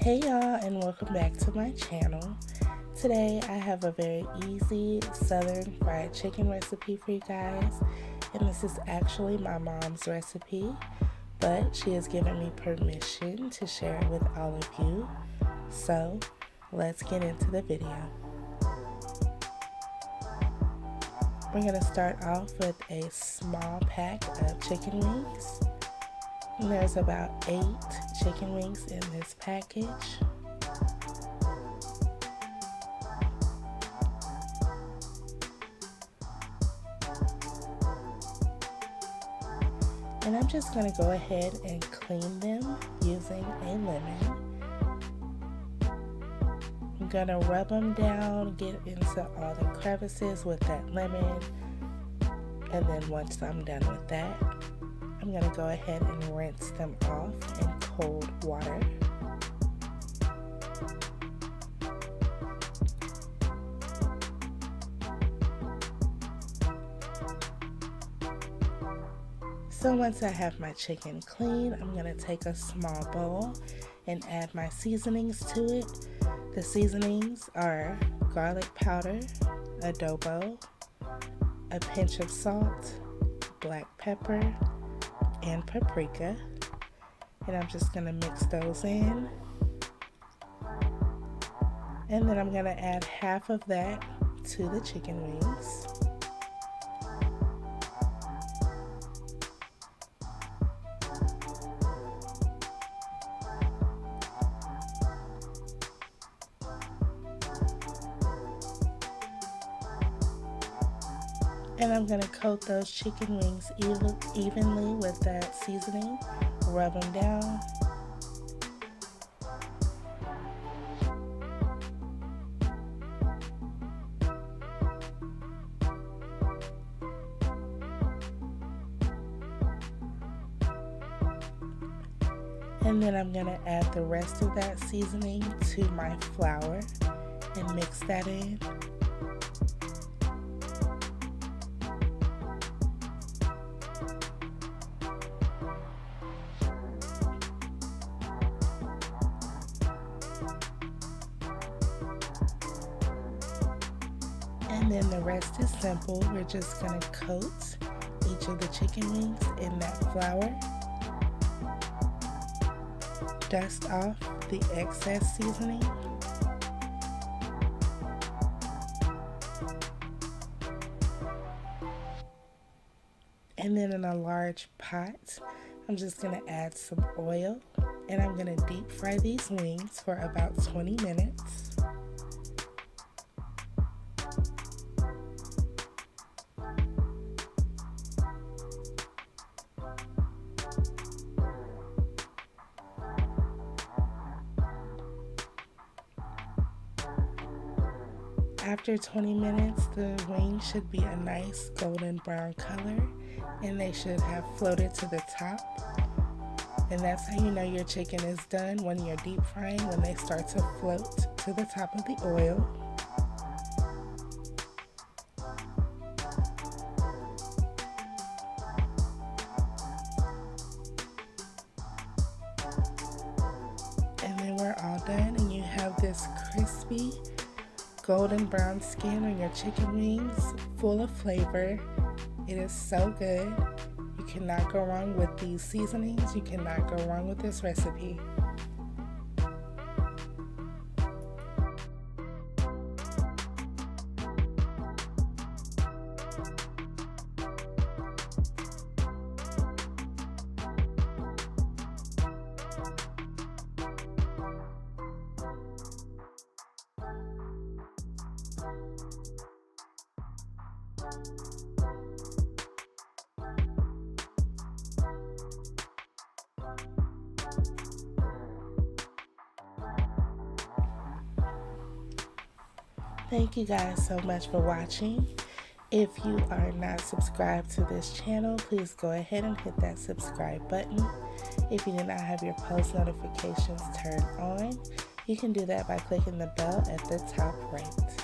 Hey y'all, and welcome back to my channel. Today I have a very easy southern fried chicken recipe for you guys, and this is actually my mom's recipe, but she has given me permission to share it with all of you. So let's get into the video. We're going to start off with a small pack of chicken wings. And there's about 8 chicken wings in this package. And I'm just going to go ahead and clean them using a lemon. I'm going to rub them down, get into all the crevices with that lemon. And then once I'm done with that, I'm going to go ahead and rinse them off in cold water. So once I have my chicken clean, I'm going to take a small bowl and add my seasonings to it. The seasonings are garlic powder, adobo, a pinch of salt, black pepper, and paprika, and I'm just going to mix those in, and then I'm going to add half of that to the chicken wings. And I'm going to coat those chicken wings evenly with that seasoning, rub them down. And then I'm going to add the rest of that seasoning to my flour and mix that in. And then the rest is simple. We're just going to coat each of the chicken wings in that flour. Dust off the excess seasoning. And then in a large pot, I'm just going to add some oil, and I'm going to deep fry these wings for about 20 minutes. After 20 minutes, the wings should be a nice golden brown color, and they should have floated to the top. And that's how you know your chicken is done, when you're deep frying, when they start to float to the top of the oil. And then we're all done, and you have this crispy golden brown skin on your chicken wings, full of flavor. It is so good. You cannot go wrong with these seasonings. You cannot go wrong with this recipe. Thank you guys so much for watching. If you are not subscribed to this channel, please go ahead and hit that subscribe button. If you do not have your post notifications turned on, you can do that by clicking the bell at the top right.